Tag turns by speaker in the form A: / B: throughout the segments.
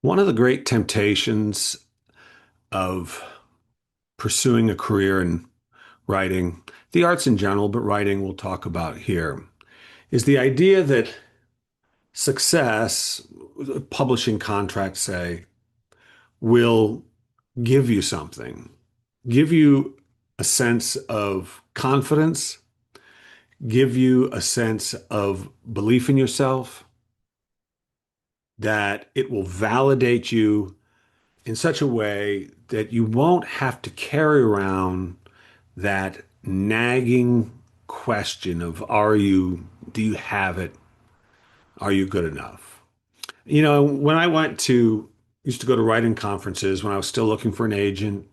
A: One of the great temptations of pursuing a career in writing, the arts in general, but writing we'll talk about here, is the idea that success, publishing contracts say, will give you something, give you a sense of confidence, give you a sense of belief in yourself, that it will validate you in such a way that you won't have to carry around that nagging question of do you have it? Are you good enough? When used to go to writing conferences when I was still looking for an agent,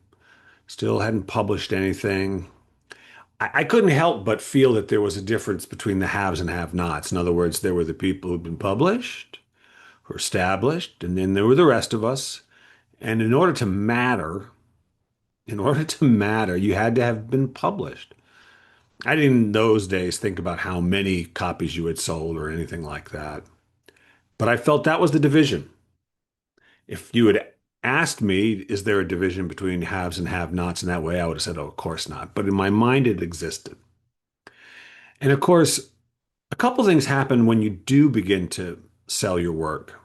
A: still hadn't published anything. I couldn't help but feel that there was a difference between the haves and have-nots. In other words, there were the people who'd been published, who were established, and then there were the rest of us. And in order to matter, you had to have been published. I didn't in those days think about how many copies you had sold or anything like that. But I felt that was the division. If you had asked me, is there a division between haves and have-nots in that way, I would have said, oh, of course not. But in my mind, it existed. And of course, a couple things happen when you do begin to sell your work.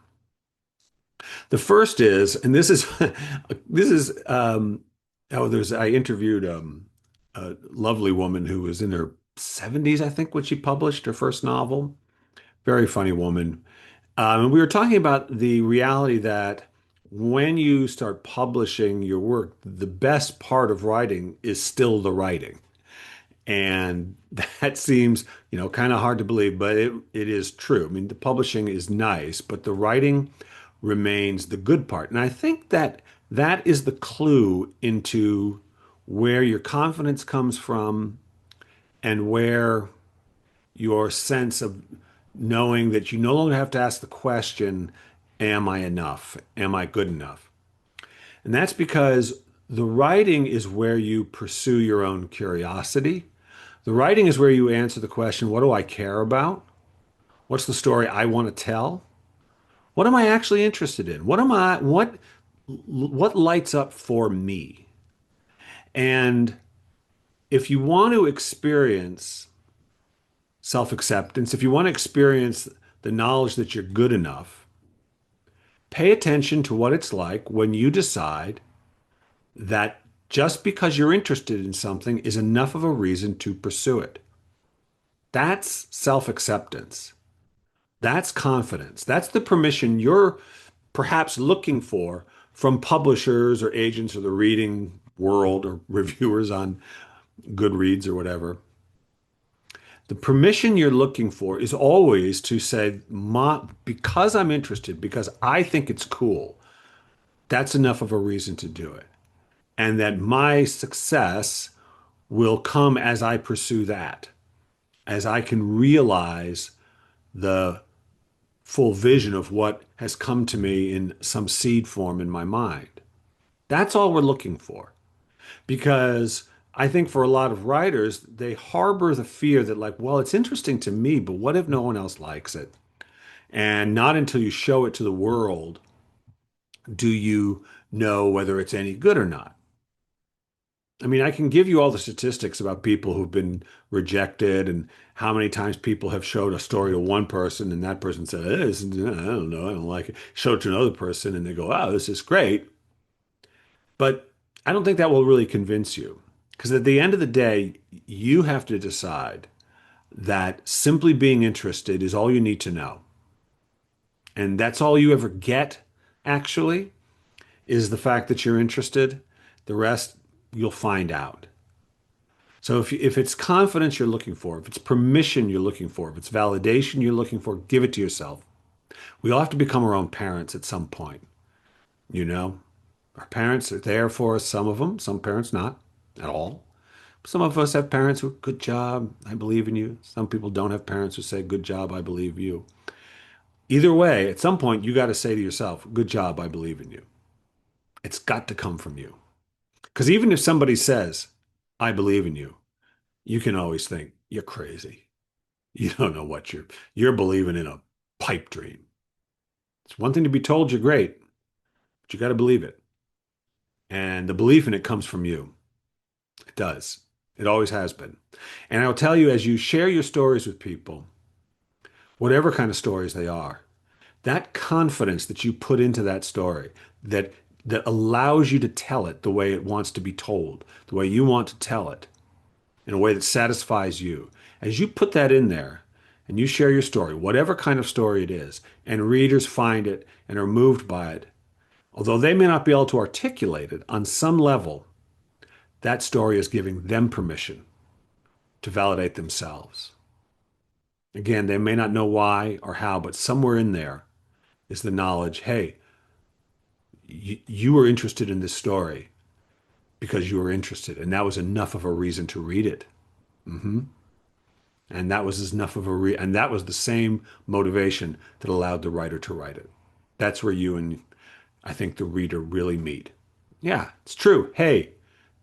A: The first is, and this is this is there's I interviewed a lovely woman who was in her 70s, I think, when she published her first novel. Very funny woman. And we were talking about the reality that when you start publishing your work, the best part of writing is still the writing. And that seems, kind of hard to believe, but it is true. I mean, the publishing is nice, but the writing remains the good part. And I think that that is the clue into where your confidence comes from and where your sense of knowing that you no longer have to ask the question, am I enough? Am I good enough? And that's because the writing is where you pursue your own curiosity. The writing is where you answer the question, what do I care about? What's the story I want to tell? What am I actually interested in? What lights up for me? And if you want to experience self-acceptance, if you want to experience the knowledge that you're good enough, pay attention to what it's like when you decide that just because you're interested in something is enough of a reason to pursue it. That's self-acceptance. That's confidence. That's the permission you're perhaps looking for from publishers or agents or the reading world or reviewers on Goodreads or whatever. The permission you're looking for is always to say, because I'm interested, because I think it's cool, that's enough of a reason to do it. And that my success will come as I pursue that, as I can realize the full vision of what has come to me in some seed form in my mind. That's all we're looking for. Because I think for a lot of writers, they harbor the fear that, like, well, it's interesting to me, but what if no one else likes it? And not until you show it to the world do you know whether it's any good or not. I mean, I can give you all the statistics about people who've been rejected and how many times people have showed a story to one person and that person said, I don't know, I don't like it. Show it to another person and they go, oh, this is great. But I don't think that will really convince you. Because at the end of the day, you have to decide that simply being interested is all you need to know. And that's all you ever get, actually, is the fact that you're interested. The rest you'll find out. So if it's confidence you're looking for, if it's permission you're looking for, if it's validation you're looking for, give it to yourself. We all have to become our own parents at some point, you know? Our parents are there for us, some of them, some parents not at all. Some of us have parents who, good job, I believe in you. Some people don't have parents who say, good job, I believe you. Either way, at some point, you got to say to yourself, good job, I believe in you. It's got to come from you. Because even if somebody says, I believe in you, you can always think, you're crazy. You don't know what you're believing in a pipe dream. It's one thing to be told you're great. But you got to believe it. And the belief in it comes from you. It does. It always has been. And I'll tell you, as you share your stories with people, whatever kind of stories they are, that confidence that you put into that story that that allows you to tell it the way it wants to be told, the way you want to tell it, in a way that satisfies you. As you put that in there and you share your story, whatever kind of story it is, and readers find it and are moved by it, although they may not be able to articulate it on some level, that story is giving them permission to validate themselves. Again, they may not know why or how, but somewhere in there is the knowledge, hey, you were interested in this story because you were interested, and that was enough of a reason to read it. Hmm. And that was enough of and that was the same motivation that allowed the writer to write it. That's where you and I think the reader really meet. Yeah, it's true. Hey,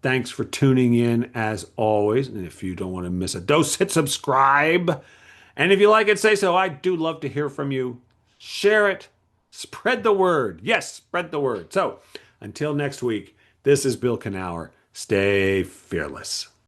A: thanks for tuning in as always. And if you don't want to miss a dose, hit subscribe. And if you like it, say so. I do love to hear from you. Share it. Spread the word. Yes, spread the word. So until next week, this is Bill Kenower. Stay fearless.